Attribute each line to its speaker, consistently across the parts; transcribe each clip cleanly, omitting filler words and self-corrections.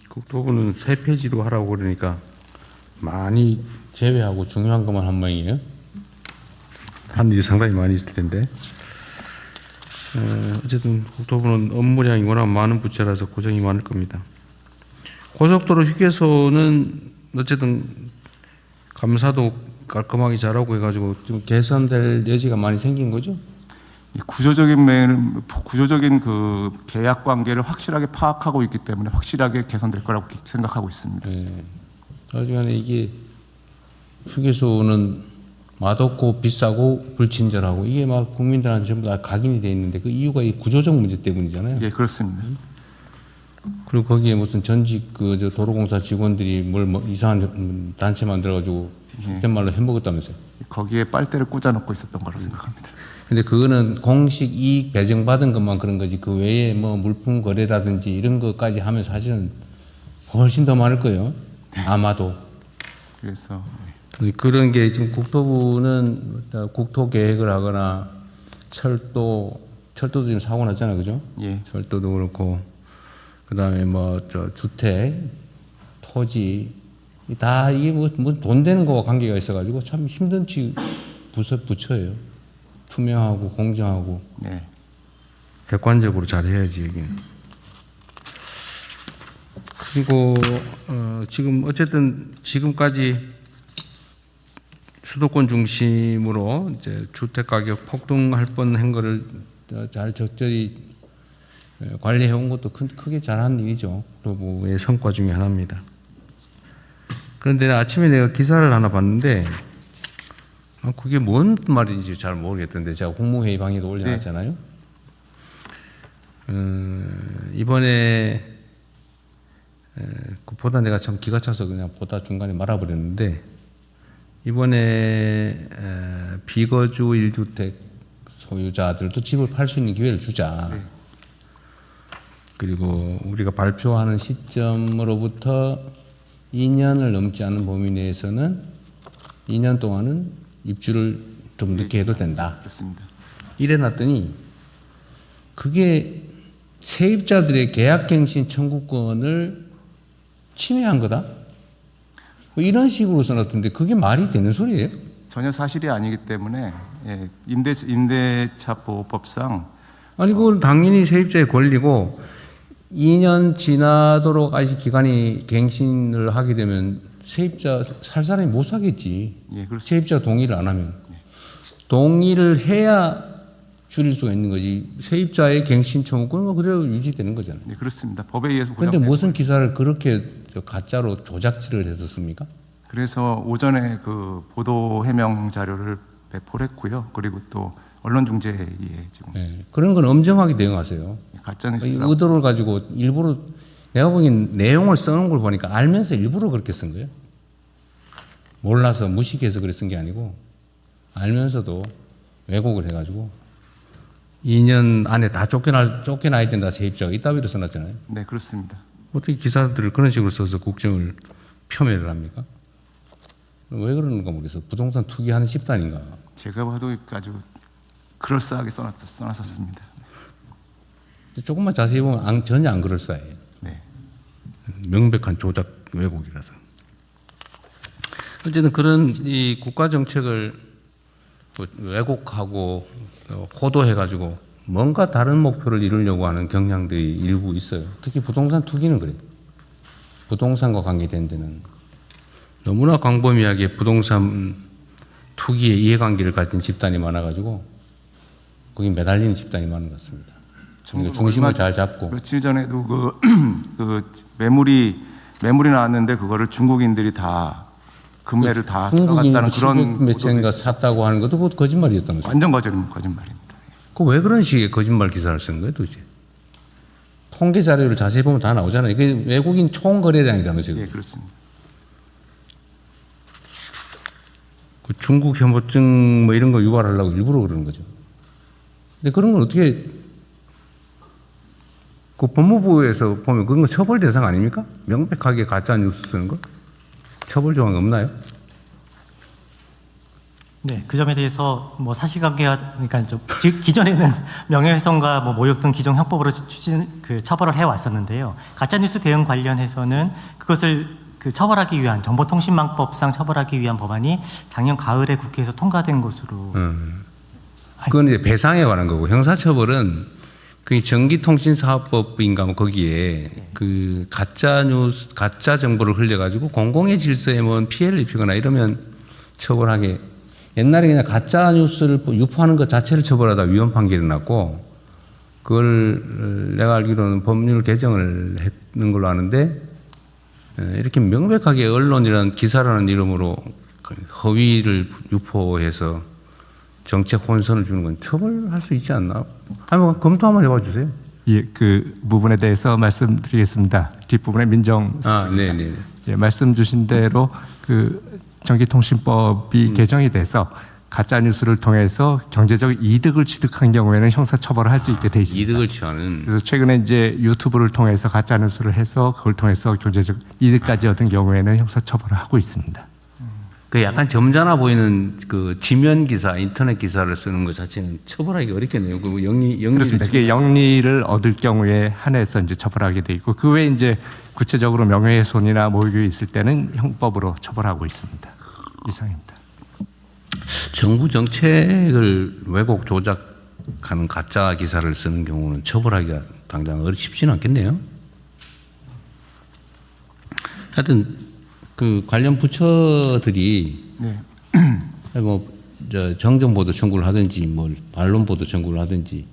Speaker 1: 국토부는 세 페이지로 하라고 그러니까 많이 제외하고 중요한 것만 한 모양이에요. 한 일이 상당히 많이 있을 텐데. 어쨌든 국토부는 업무량이 워낙 많은 부처라서 고정이 많을 겁니다. 고속도로 휴게소는 어쨌든 감사도 깔끔하게 잘하고 해가지고 좀 개선될 여지가 많이 생긴 거죠?
Speaker 2: 이 구조적인 그 계약 관계를 확실하게 파악하고 있기 때문에 확실하게 개선될 거라고 생각하고 있습니다.
Speaker 1: 네. 하지만 이게 휴게소는 맛없고 비싸고 불친절하고 이게 막 국민들한테 전부 다 각인이 돼 있는데 그 이유가 이 구조적 문제 때문이잖아요.
Speaker 2: 예, 그렇습니다.
Speaker 1: 그리고 거기에 무슨 전직 저 도로공사 직원들이 뭐 이상한 단체 만들어가지고 속된 말로 해먹었다면서요.
Speaker 2: 거기에 빨대를 꽂아놓고 있었던 거라고 생각합니다.
Speaker 1: 근데 그거는 공식 이익 배정받은 것만 그런 거지 그 외에 뭐 물품 거래라든지 이런 것까지 하면 사실은 훨씬 더 많을 거예요. 아마도.
Speaker 2: 그래서
Speaker 1: 그런 게 지금 국토부는 국토 계획을 하거나 철도도 지금 사고 났잖아요, 그죠?
Speaker 2: 예,
Speaker 1: 철도도 그렇고 그다음에 뭐 저 주택, 토지 다 이게 뭐 돈 되는 거와 관계가 있어가지고 참 힘든 부처예요. 투명하고 공정하고
Speaker 2: 네,
Speaker 1: 객관적으로 잘 해야지 여기는. 그리고 지금 어쨌든 지금까지 수도권 중심으로 이제 주택 가격 폭등할 뻔한 거를 잘 적절히 관리해 온 것도 크게 잘한 일이죠. 국토부의 성과 중에 하나입니다. 그런데 아침에 내가 기사를 하나 봤는데 그게 뭔 말인지 잘 모르겠던데 제가 국무회의 방에도 올려놨잖아요. 이번에 보다 내가 참 기가 차서 그냥 보다 중간에 말아버렸는데 이번에 비거주 1주택 소유자들도 집을 팔 수 있는 기회를 주자.
Speaker 2: 네.
Speaker 1: 그리고 우리가 발표하는 시점으로부터 2년을 넘지 않은 범위 내에서는 2년 동안은 입주를 좀 늦게 해도 된다.
Speaker 2: 그렇습니다.
Speaker 1: 이래놨더니 그게 세입자들의 계약갱신 청구권을 침해한 거다. 뭐 이런 식으로 써놨던데 그게 말이 되는 소리예요?
Speaker 2: 전혀 사실이 아니기 때문에 예, 임대차보호법상
Speaker 1: 아니 그건 당연히 세입자의 권리고 2년 지나도록 아직 기간이 갱신을 하게 되면 세입자 살 사람이 못 사겠지.
Speaker 2: 예, 그렇습니다.
Speaker 1: 세입자 동의를 안 하면. 동의를 해야 줄일 수가 있는 거지. 세입자의 갱신 청구권은 그대로 유지되는 거잖아요.
Speaker 2: 네, 그렇습니다. 법에 의해서
Speaker 1: 그런데
Speaker 2: 보장되고
Speaker 1: 무슨 기사를 그렇게 가짜로 조작질을 했었습니까?
Speaker 2: 그래서 오전에 그 보도 해명 자료를 배포를 했고요. 그리고 또 언론중재에 지금
Speaker 1: 네. 그런 건 엄정하게 대응하세요.
Speaker 2: 가짜뉴스라고
Speaker 1: 의도를 가지고 일부러 내가 보기엔 내용을 써놓은 걸 보니까 알면서 일부러 그렇게 쓴 거예요. 몰라서 무식해서 그래 쓴 게 아니고 알면서도 왜곡을 해가지고 2년 안에 다 쫓겨나야 된다 세입자가 이따위로 써놨잖아요.
Speaker 2: 네, 그렇습니다.
Speaker 1: 어떻게 기사들을 그런 식으로 써서 국정을 폄훼를 합니까? 왜 그러는가 모르겠어. 부동산 투기하는 집단인가.
Speaker 2: 제가 봐도 아주 그럴싸하게 써놨었습니다.
Speaker 1: 조금만 자세히 보면 전혀 안 그럴싸해요.
Speaker 2: 네,
Speaker 1: 명백한 조작 왜곡이라서. 어쨌든 그런 이 국가 정책을 왜곡하고 호도해가지고 뭔가 다른 목표를 이루려고 하는 경향들이 일부 있어요. 특히 부동산 투기는 그래요. 부동산과 관계된 데는 너무나 광범위하게 부동산 투기의 이해관계를 가진 집단이 많아가지고 거기 매달리는 집단이 많은 것 같습니다. 그러니까 중심을 잘 잡고.
Speaker 2: 며칠 전에도 그 매물이 나왔는데 그거를 중국인들이 다 금매를 다 들어갔다는 그런
Speaker 1: 매체인가 샀다고 하는 것도 그것도 거짓말이었다면서요.
Speaker 2: 완전 거짓말입니다.
Speaker 1: 그 왜 그런 식의 거짓말 기사를 쓴 거예요, 도대체? 통계 자료를 자세히 보면 다 나오잖아요. 이게 외국인 총 거래량이라면서요.
Speaker 2: 예, 그렇습니다.
Speaker 1: 그 중국 혐오증 뭐 이런 거 유발하려고 일부러 그러는 거죠. 근데 그런 건 어떻게 그 법무부에서 보면 그런 거 처벌 대상 아닙니까? 명백하게 가짜 뉴스 쓰는 거? 처벌 조항 없나요?
Speaker 3: 네, 그 점에 대해서 뭐 사실관계가 그러니까 좀 기존에는 명예훼손과 뭐 모욕 등 기존 형법으로 처벌을 해 왔었는데요. 가짜뉴스 대응 관련해서는 그것을 처벌하기 위한 정보통신망법상 처벌하기 위한 법안이 작년 가을에 국회에서 통과된 것으로.
Speaker 1: 그건 이제 배상에 관한 거고 형사처벌은 그 전기통신사업법인가 뭐 거기에 그 가짜 정보를 흘려가지고 공공의 질서에 뭐 피해를 입히거나 이러면 처벌하게. 옛날에 그냥 가짜 뉴스를 유포하는 것 자체를 처벌하다 위헌 판결이 났고, 그걸 내가 알기로는 법률 개정을 했는 걸로 아는데, 이렇게 명백하게 언론이라는 기사라는 이름으로 허위를 유포해서 정책 혼선을 주는 건 처벌할 수 있지 않나? 한번 검토 한번 해봐 주세요.
Speaker 2: 예, 그 부분에 대해서 말씀드리겠습니다. 뒷부분에 민정.
Speaker 1: 네네.
Speaker 2: 예, 말씀 주신 대로 그 전기통신법이 개정이 돼서 가짜 뉴스를 통해서 경제적 이득을 취득한 경우에는 형사처벌을 할 수 있게 돼 있습니다.
Speaker 1: 이득을 취하는.
Speaker 2: 그래서 최근에 이제 유튜브를 통해서 가짜 뉴스를 해서 그걸 통해서 경제적 이득까지 얻은 경우에는 형사처벌을 하고 있습니다.
Speaker 1: 그 약간 점잖아 보이는 그 지면 기사, 인터넷 기사를 쓰는 것 자체는 처벌하기 어렵겠네요. 그
Speaker 2: 그렇습니다. 그게 영리를 얻을 경우에 한해서 이제 처벌하게 돼 있고, 그 외에 이제 구체적으로 명예훼손이나 모욕이 있을 때는 형법으로 처벌하고 있습니다. 이상입니다.
Speaker 1: 정부 정책을 왜곡 조작하는 가짜 기사를 쓰는 경우는 처벌하기가 당장 쉽지는 않겠네요. 하여튼 그 관련 부처들이
Speaker 2: 네.
Speaker 1: 정정보도 청구를 하든지 뭐 반론보도 청구를 하든지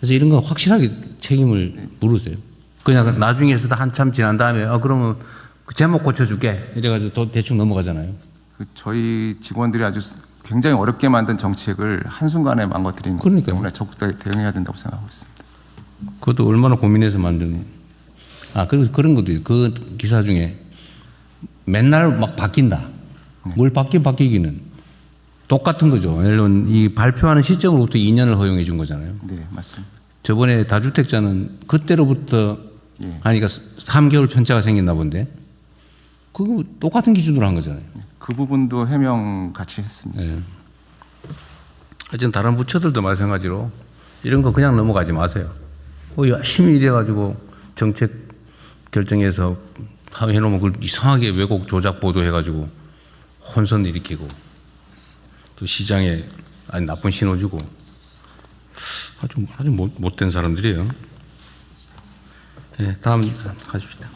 Speaker 1: 해서 이런 건 확실하게 책임을 물으세요. 그냥 나중에 서도 한참 지난 다음에 그러면 그 제목 고쳐줄게 이래가지고 또 대충 넘어가잖아요.
Speaker 2: 저희 직원들이 아주 굉장히 어렵게 만든 정책을 한순간에 망가뜨리는 거기 때문에 적극적으로 대응해야 된다고 생각하고 있습니다.
Speaker 1: 그것도 얼마나 고민해서 만든. 그리고 그런 것도 있어요. 그 기사 중에 맨날 막 바뀐다. 뭘 바뀌기는 똑같은 거죠. 예를 들면 이 발표하는 시점으로부터 2년을 허용해 준 거잖아요.
Speaker 2: 네, 맞습니다.
Speaker 1: 저번에 다주택자는 그때로부터 하니까 3개월 편차가 생겼나 본데 그거 똑같은 기준으로 한 거잖아요.
Speaker 2: 그 부분도 해명 같이 했습니다.
Speaker 1: 네. 하여튼 다른 부처들도 마찬가지로 이런 거 그냥 넘어가지 마세요. 열심히 일해가지고 정책 결정해서 해놓으면 그걸 이상하게 왜곡 조작 보도해가지고 혼선 일으키고 또 시장에 나쁜 신호 주고 아주 못된 사람들이에요. 네, 다음 하십시다.